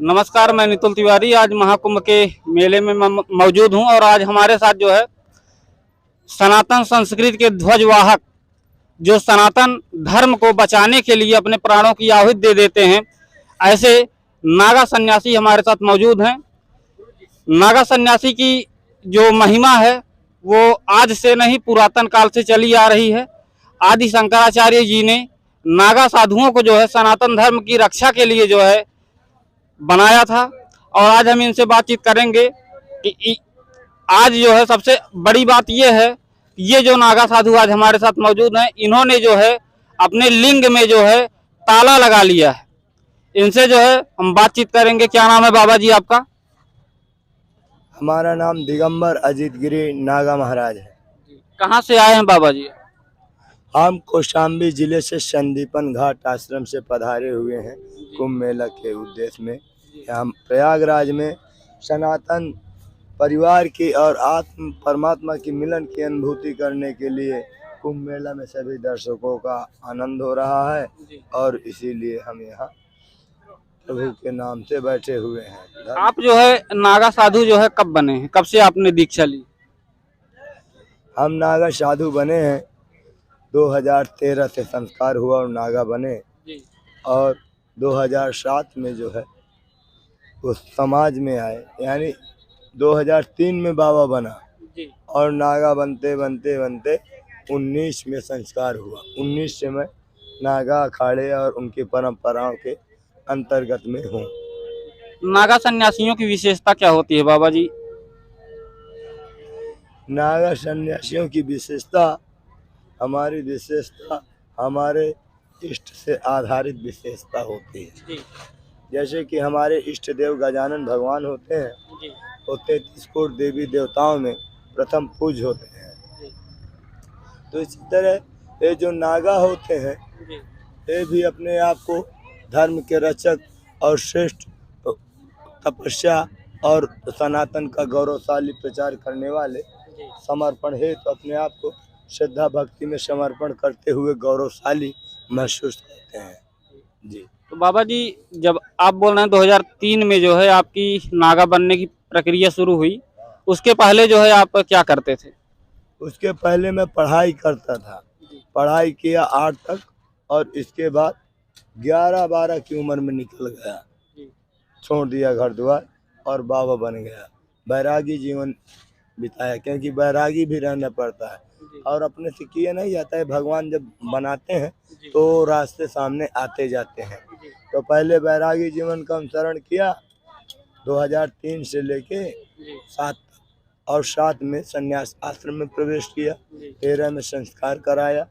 नमस्कार, मैं नितुल तिवारी आज महाकुंभ के मेले में मौजूद हूं और आज हमारे साथ जो है सनातन संस्कृति के ध्वजवाहक जो सनातन धर्म को बचाने के लिए अपने प्राणों की आहुति दे देते हैं, ऐसे नागा सन्यासी हमारे साथ मौजूद हैं। नागा सन्यासी की जो महिमा है वो आज से नहीं पुरातन काल से चली आ रही है। आदि शंकराचार्य जी ने नागा साधुओं को जो है सनातन धर्म की रक्षा के लिए जो है बनाया था और आज हम इनसे बातचीत करेंगे कि आज जो है सबसे बड़ी बात यह है, ये जो नागा साधु आज हमारे साथ मौजूद हैं, इन्होंने जो है अपने लिंग में जो है ताला लगा लिया है। इनसे जो है हम बातचीत करेंगे। क्या नाम है बाबा जी आपका? हमारा नाम दिगंबर अजीत गिरी नागा महाराज है। कहाँ से आए हैं बाबा जी? हम कौशाम्बी जिले से संदीपन घाट आश्रम से पधारे हुए हैं कुंभ मेला के उद्देश्य में। हम प्रयागराज में सनातन परिवार की और आत्म परमात्मा की मिलन की अनुभूति करने के लिए कुंभ मेला में सभी दर्शकों का आनंद हो रहा है और इसीलिए हम यहाँ प्रभु के नाम से बैठे हुए हैं। आप जो है नागा साधु जो है कब बने हैं? कब से आपने दीक्षा ली? हम नागा साधु बने हैं 2013 से संस्कार हुआ और नागा बने और 2007 में जो है उस समाज में आए, यानी 2003 में बाबा बना और नागा बनते बनते बनते 19 में संस्कार हुआ। 19 से मैं नागा अखाड़े और उनकी परंपराओं के अंतर्गत में हूँ। नागा सन्यासियों की विशेषता क्या होती है बाबा जी? नागा सन्यासियों की विशेषता हमारे इष्ट से आधारित विशेषता होती है। जैसे कि हमारे इष्ट देव गजानन भगवान होते हैं, वो 33 कोटि देवी देवताओं में प्रथम पूज होते हैं। तो इसी तरह ये जो नागा होते हैं ये भी अपने आप को धर्म के रक्षक और श्रेष्ठ तपस्या और सनातन का गौरवशाली प्रचार करने वाले समर्पण हेतु अपने आप को श्रद्धा भक्ति में समर्पण करते हुए गौरवशाली महसूस करते हैं जी। तो बाबा जी, जब आप बोल रहे हैं 2003 में जो है आपकी नागा बनने की प्रक्रिया शुरू हुई, उसके पहले जो है आप क्या करते थे? उसके पहले मैं पढ़ाई करता था, पढ़ाई किया 8 तक और इसके बाद 11-12 की उम्र में निकल गया, छोड़ दिया घर द्वार और बाबा बन गया। बैरागी जीवन बिताया, क्योंकि बैरागी भी रहना पड़ता है और अपने से किया नहीं जाता है। भगवान जब बनाते हैं तो रास्ते सामने आते जाते हैं। तो पहले बैरागी जीवन का अनुसरण किया 2003 से लेके 7 और 7 में संन्यास आश्रम में प्रवेश किया। 13 में संस्कार कराया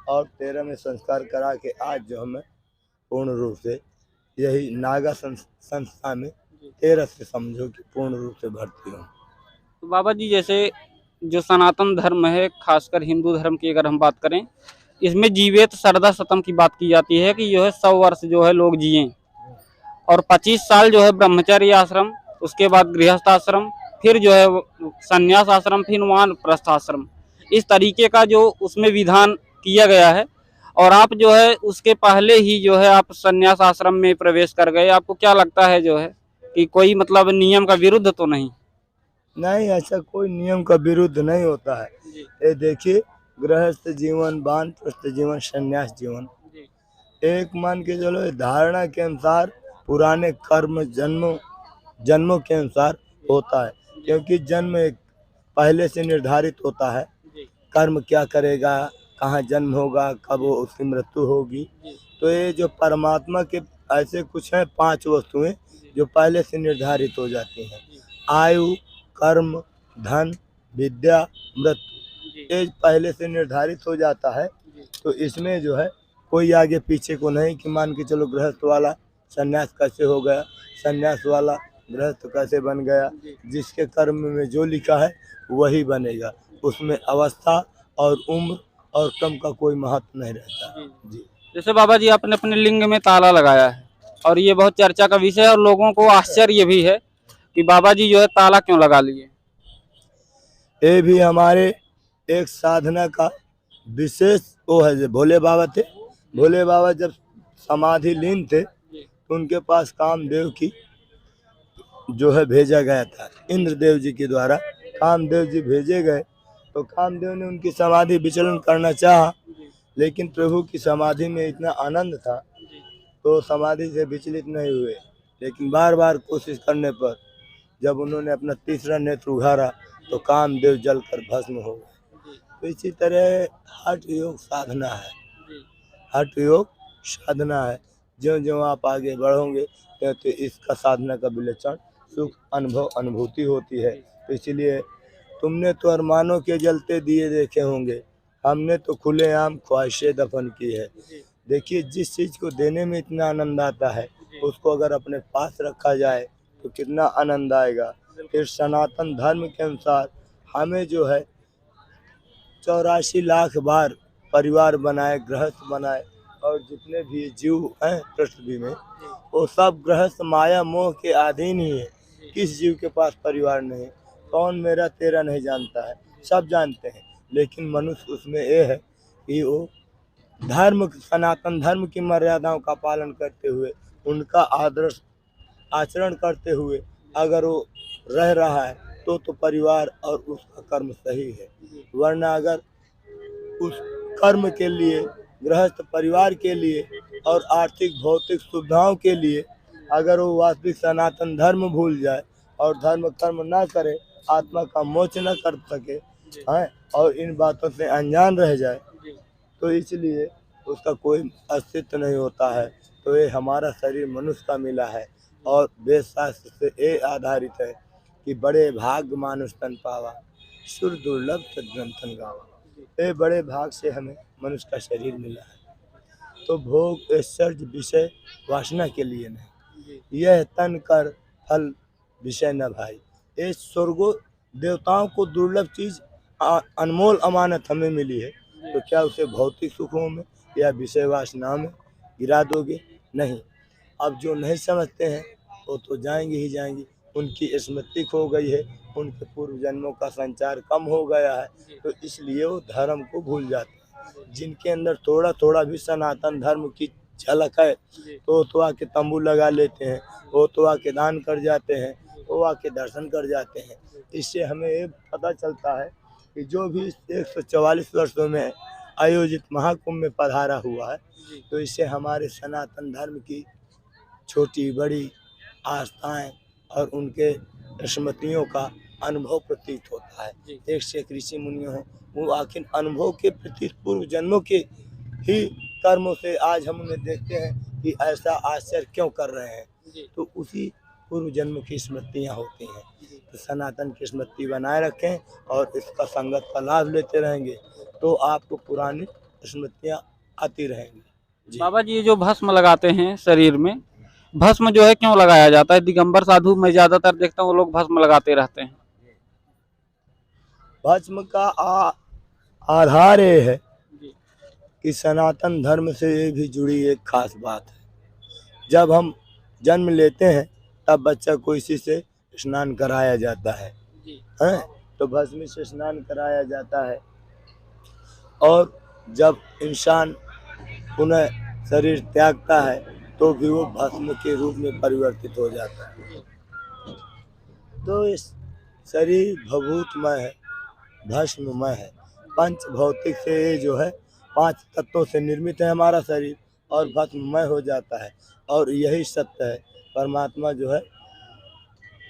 और 13 में संस्कार करा के आज जो हमें पूर्ण रूप से यही नागा संस्था में 13 से समझो कि पूर्ण रूप से भर्ती हूँ। तो बाबा जी, जैसे जो सनातन धर्म है, खासकर हिंदू धर्म की अगर हम बात करें, इसमें जीवेत सरदा सतम की बात की जाती है कि जो है 100 वर्ष जो है लोग जिए और 25 साल जो है ब्रह्मचर्य आश्रम, उसके बाद गृहस्थ आश्रम, फिर जो है संन्यास आश्रम, फिर वानप्रस्थ आश्रम। इस तरीके का जो उसमें विधान किया गया है और आप जो है उसके पहले ही जो है आप संन्यास आश्रम में प्रवेश कर गए। आपको क्या लगता है जो है कि कोई मतलब नियम का विरुद्ध तो नहीं? नहीं, ऐसा कोई नियम का विरुद्ध नहीं होता है। ये देखिए, गृहस्थ जीवन, वानप्रस्थ जीवन, संन्यास जीवन, एक मान के चलो धारणा के अनुसार पुराने कर्म जन्मों के अनुसार होता है, क्योंकि जन्म एक पहले से निर्धारित होता है। कर्म क्या करेगा, कहाँ जन्म होगा, कब उसकी मृत्यु होगी। तो ये जो परमात्मा के ऐसे कुछ हैं 5 वस्तुएं जो पहले से निर्धारित हो जाती हैं। आयु, कर्म, धन, विद्या, मृत्यु, ये पहले से निर्धारित हो जाता है। तो इसमें जो है कोई आगे पीछे को नहीं कि मान के चलो गृहस्थ वाला संन्यास कैसे हो गया, संन्यास वाला गृहस्थ कैसे बन गया। जिसके कर्म में जो लिखा है वही बनेगा, उसमें अवस्था और उम्र और कम का कोई महत्व नहीं रहता जी। जैसे बाबा जी, आपने अपने लिंग में ताला लगाया है और ये बहुत चर्चा का विषय है और लोगों को आश्चर्य भी है कि बाबा जी जो है ताला क्यों लगा लिए? ये भी हमारे एक साधना का विशेष वो है। जो भोले बाबा थे, भोले बाबा जब समाधि लीन थे तो उनके पास कामदेव की जो है भेजा गया था इंद्रदेव जी के द्वारा। कामदेव जी भेजे गए तो कामदेव ने उनकी समाधि विचलन करना चाहा, लेकिन प्रभु की समाधि में इतना आनंद था तो समाधि से विचलित नहीं हुए। लेकिन बार बार कोशिश करने पर जब उन्होंने अपना तीसरा नेत्र उघाड़ा तो कामदेव जलकर भस्म हो गए। तो इसी तरह हठ योग साधना है, हठ योग साधना है। ज्यों ज्यों आप आगे बढ़ोगे तो इसका साधना का विलक्षण सुख अनुभव अनुभूति होती है। तो इसलिए तुमने तो अरमानों के जलते दिए देखे होंगे, हमने तो खुलेआम ख्वाहिशें दफन की है। देखिए, जिस चीज़ को देने में इतना आनंद आता है उसको अगर अपने पास रखा जाए तो कितना आनंद आएगा। फिर सनातन धर्म के अनुसार हमें जो है 84 लाख बार परिवार बनाए, गृहस्थ बनाए, और जितने भी जीव हैं पृथ्वी में वो सब गृहस्थ माया मोह के अधीन ही है। किस जीव के पास परिवार नहीं? कौन मेरा तेरा नहीं जानता है, सब जानते हैं। लेकिन मनुष्य उसमें ये है कि वो धर्म, सनातन धर्म की मर्यादाओं का पालन करते हुए, उनका आदर्श आचरण करते हुए अगर वो रह रहा है तो परिवार और उसका कर्म सही है। वरना अगर उस कर्म के लिए, गृहस्थ परिवार के लिए और आर्थिक भौतिक सुविधाओं के लिए अगर वो वास्तविक सनातन धर्म भूल जाए और धर्म कर्म ना करे, आत्मा का मोक्ष न कर सके हैं और इन बातों से अनजान रह जाए, तो इसलिए उसका कोई अस्तित्व नहीं होता है। तो ये हमारा शरीर मनुष्य का मिला है और वेद शास्त्र से ये आधारित है कि बड़े भाग्य मानुष तन पावा, सुर दुर्लभ सद्ग्रंथन गावा। ये बड़े भाग से हमें मनुष्य का शरीर मिला है। तो भोग ऐश्वर्य विषय वासना के लिए नहीं, यह तन कर फल विषय न भाई। ये स्वर्गो देवताओं को दुर्लभ चीज, अनमोल अमानत हमें मिली है, तो क्या उसे भौतिक सुखों में या विषय वासना में गिरा दोगे? नहीं। अब जो नहीं समझते हैं वो तो जाएंगे ही जाएंगे, उनकी स्मृति खो गई है, उनके पूर्व जन्मों का संचार कम हो गया है, तो इसलिए वो धर्म को भूल जाते हैं। जिनके अंदर थोड़ा थोड़ा भी सनातन धर्म की झलक है तो आके तंबू लगा लेते हैं, वो तो आके दान कर जाते हैं, वो आके दर्शन कर जाते हैं। इससे हमें ये पता चलता है कि जो भी 144 वर्षों में आयोजित महाकुंभ में पधारा हुआ है, तो इससे हमारे सनातन धर्म की छोटी बड़ी आस्थाएं और उनके स्मृतियों का अनुभव प्रतीत होता है। एक से एक ऋषि मुनि हों, वो आखिर अनुभव के प्रति पूर्व जन्मों के ही कर्मों से आज हम उन्हें देखते हैं कि ऐसा आश्चर्य क्यों कर रहे हैं, तो उसी पूर्व जन्म की स्मृतियाँ होती हैं। तो सनातन की स्मृति बनाए रखें और इसका संगत का लाभ लेते रहेंगे तो आपको पुरानी स्मृतियाँ आती रहेंगी। बाबा जी, ये जो भस्म लगाते हैं शरीर में, भस्म जो है क्यों लगाया जाता है? दिगंबर साधु मैं ज्यादातर देखता हूँ वो लोग भस्म लगाते रहते हैं। भस्म का आधार ये है कि सनातन धर्म से ये भी जुड़ी एक खास बात है। जब हम जन्म लेते हैं तब बच्चा को इसी से स्नान कराया जाता है, हैं? तो भस्म से स्नान कराया जाता है और जब इंसान पुनः शरीर त्यागता है तो भी वो भस्म के रूप में परिवर्तित हो जाता है। तो इस शरीर भभूतमय है, भस्ममय है। पंच भौतिक से ये जो है 5 तत्वों से निर्मित है हमारा शरीर और भस्ममय हो जाता है। और यही सत्य है, परमात्मा जो है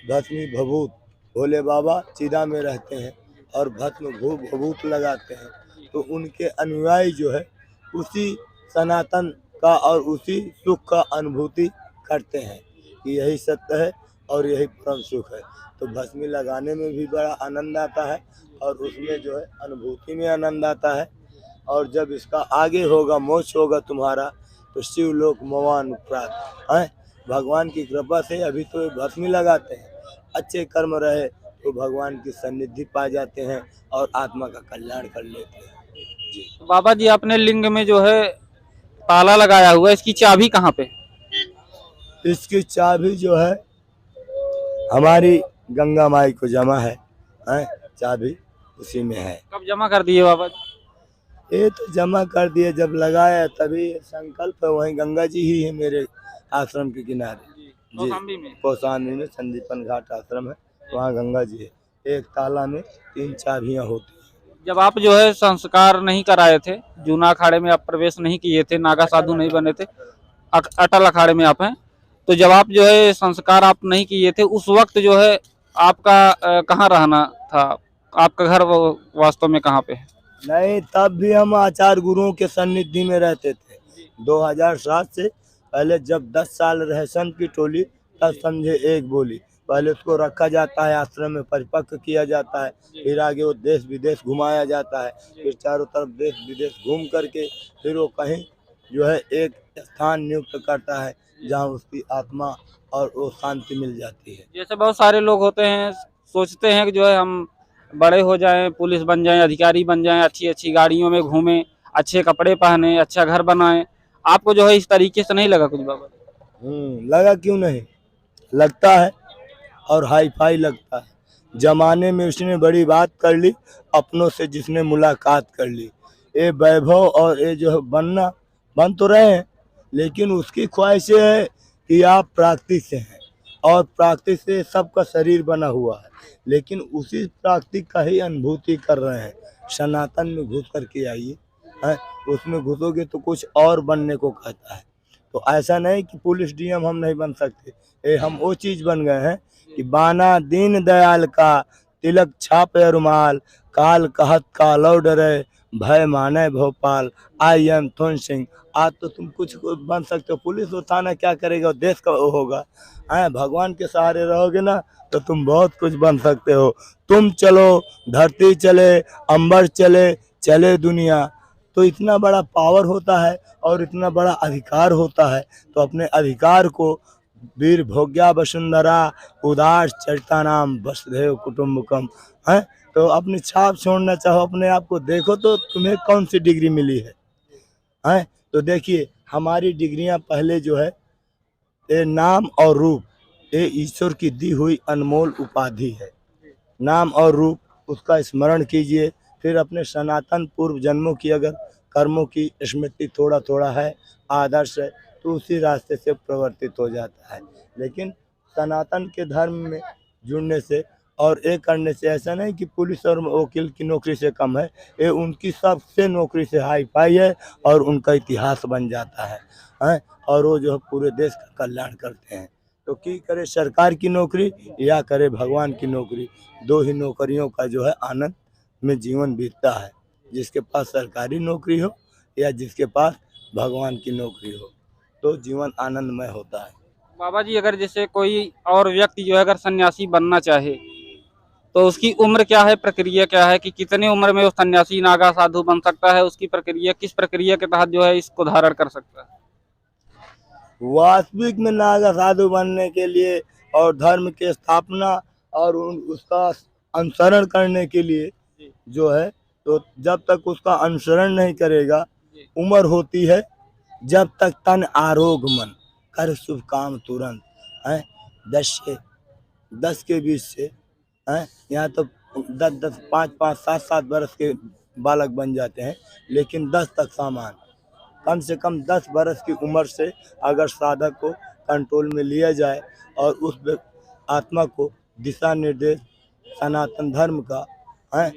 भस्मी भभूत, भोले बाबा चिदा में रहते हैं और भस्म भभूत लगाते हैं, तो उनके अनुयायी जो है उसी सनातन का और उसी सुख का अनुभूति करते हैं कि यही सत्य है और यही परम सुख है। तो भस्मी लगाने में भी बड़ा आनंद आता है और उसमें जो है अनुभूति में आनंद आता है। और जब इसका आगे होगा, मोक्ष होगा तुम्हारा, तो शिवलोक मोवान प्राप्त है। भगवान की कृपा से अभी तो भस्मी लगाते हैं, अच्छे कर्म रहे तो भगवान की सन्निधि पा जाते हैं और आत्मा का कल्याण कर लेते हैं। जी बाबा जी, आपने लिंग में जो है ताला लगाया हुआ है, इसकी चाबी कहाँ पे? इसकी चाबी जो है हमारी गंगा माई को जमा है, चाबी उसी में है। कब जमा कर दिए बाबा जी? ये तो जमा कर दिए जब लगाया, तभी संकल्प है, वहीं गंगा जी ही है मेरे आश्रम के किनारे। जी कौशाम्बी में। कौशाम्बी में संदीपन घाट आश्रम है, वहाँ गंगा जी है। एक ताला में 3 चाबियां होती हैं। जब आप जो है संस्कार नहीं कराए थे, जूना अखाड़े में आप प्रवेश नहीं किए थे, नागा साधु नहीं बने थे, अटल अखाड़े में आप हैं, तो जब आप जो है संस्कार आप नहीं किए थे, उस वक्त जो है आपका कहाँ रहना था? आपका घर वास्तव में कहाँ पे है? नहीं, तब भी हम आचार्य गुरुओं के सन्निधि में रहते थे। 2007 से पहले जब 10 साल रहे संत की टोली, तब समझे एक बोली। पहले उसको रखा जाता है, आश्रम में परिपक्व किया जाता है, फिर आगे वो देश विदेश घुमाया जाता है, फिर चारों तरफ देश विदेश घूम करके फिर वो कहीं जो है एक स्थान नियुक्त करता है जहाँ उसकी आत्मा और वो शांति मिल जाती है। जैसे बहुत सारे लोग होते हैं, सोचते हैं कि जो है हम बड़े हो जाएं, पुलिस बन जाएं, अधिकारी बन जाएं, अच्छी अच्छी गाड़ियों में घूमें, अच्छे कपड़े पहने, अच्छा घर बनाएं। आपको जो है इस तरीके से नहीं लगा कुछ बाबा? लगा क्यों नहीं, लगता है और हाई फाई लगता है। जमाने में उसने बड़ी बात कर ली, अपनों से जिसने मुलाकात कर ली। ये वैभव और ये जो बनना बन तो रहे हैं, लेकिन उसकी ख्वाहिश है कि आप प्राकृतिक से हैं और प्राकृतिक से सबका शरीर बना हुआ है, लेकिन उसी प्राकृतिक का ही अनुभूति कर रहे हैं। सनातन में घुस करके आइए, हैं, उसमें घुसोगे तो कुछ और बनने को कहता है। तो ऐसा नहीं कि पुलिस डीएम हम नहीं बन सकते, ये हम वो चीज़ बन गए हैं कि बाना दीन दयाल का, तिलक छापे रुमाल, काल कहत कालो डरे, भय माने भोपाल, आई एम थोन सिंह। आज तो तुम कुछ बन सकते हो, पुलिस और थाना क्या करेगा, देश का वो होगा। भगवान के सहारे रहोगे ना तो तुम बहुत कुछ बन सकते हो। तुम चलो, धरती चले, अंबर चले, चले दुनिया। तो इतना बड़ा पावर होता है और इतना बड़ा अधिकार होता है, तो अपने अधिकार को वीर भोग्या वसुंधरा उदास चरितानाम वसुधैव कुटुम्बकम है, तो अपनी छाप छोड़ना चाहो, अपने आप को देखो तो तुम्हें कौन सी डिग्री मिली है। तो देखिए हमारी डिग्रियां पहले जो है ये नाम और रूप, ये ईश्वर की दी हुई अनमोल उपाधि है। नाम और रूप, उसका स्मरण कीजिए, फिर अपने सनातन पूर्व जन्मों की अगर कर्मों की स्मृति थोड़ा थोड़ा है, आदर्श है, तो उसी रास्ते से प्रवर्तित हो जाता है। लेकिन सनातन के धर्म में जुड़ने से और ये करने से ऐसा नहीं कि पुलिस और वकील की नौकरी से कम है, ये उनकी सबसे नौकरी से हाई फाई है और उनका इतिहास बन जाता है, और वो जो है पूरे देश का कल्याण करते हैं। तो की करे सरकार की नौकरी या करे भगवान की नौकरी, दो ही नौकरियों का जो है आनंद में जीवन बीतता है। जिसके पास सरकारी नौकरी हो या जिसके पास भगवान की नौकरी हो, तो जीवन आनंदमय होता है। बाबा जी, अगर जैसे कोई और व्यक्ति जो है अगर सन्यासी बनना चाहे, तो उसकी उम्र क्या है, प्रक्रिया क्या है, कि कितनी उम्र में वो सन्यासी नागा साधु बन सकता है? उसकी प्रक्रिया किस प्रक्रिया के तहत जो है इसको धारण कर सकता है? वास्तविक में नागा साधु बनने के लिए और धर्म की स्थापना और उसका अनुसरण करने के लिए जो है, तो जब तक उसका अनुसरण नहीं करेगा, उम्र होती है जब तक तन आरोग मन कर शुभ काम तुरंत है। 10 के बीच से हैं, यहाँ तो 10 5 7 बरस के बालक बन जाते हैं, लेकिन 10 तक सामान, कम से कम 10 बरस की उम्र से अगर साधक को कंट्रोल में लिया जाए और उस आत्मा को दिशा निर्देश सनातन धर्म का है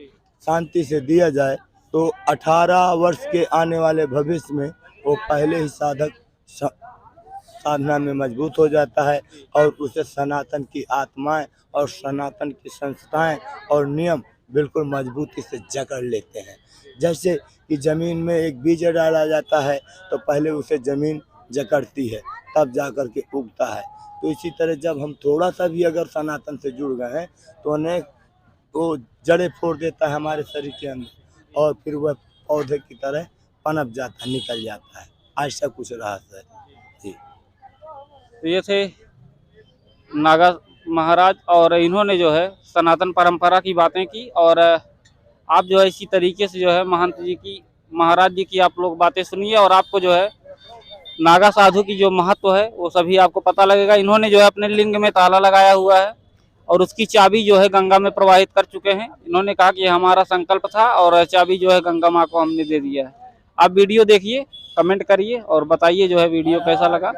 शांति से दिया जाए, तो 18 वर्ष के आने वाले भविष्य में वो पहले ही साधक साधना में मजबूत हो जाता है और उसे सनातन की आत्माएं और सनातन की संस्थाएं और नियम बिल्कुल मजबूती से जकड़ लेते हैं। जैसे कि ज़मीन में एक बीज डाला जाता है तो पहले उसे ज़मीन जकड़ती है, तब जाकर के उगता है। तो इसी तरह जब हम थोड़ा सा भी अगर सनातन से जुड़ गए हैं तो अनेक वो जड़ें फोड़ देता है हमारे शरीर के अंदर और फिर वह पौधे की तरह पनप जाता है, निकल जाता है। ऐसा कुछ रहस्य है जी। तो ये थे नागा महाराज, और इन्होंने जो है सनातन परंपरा की बातें की, और आप जो है इसी तरीके से जो है महंत जी की, महाराज जी की आप लोग बातें सुनिए, और आपको जो है नागा साधु की जो महत्व है वो सभी आपको पता लगेगा। इन्होंने जो है अपने लिंग में ताला लगाया हुआ है और उसकी चाबी जो है गंगा में प्रवाहित कर चुके हैं। इन्होंने कहा कि हमारा संकल्प था और चाबी जो है गंगा माँ को हमने दे दिया है। आप वीडियो देखिए, कमेंट करिए और बताइए जो है वीडियो कैसा लगा।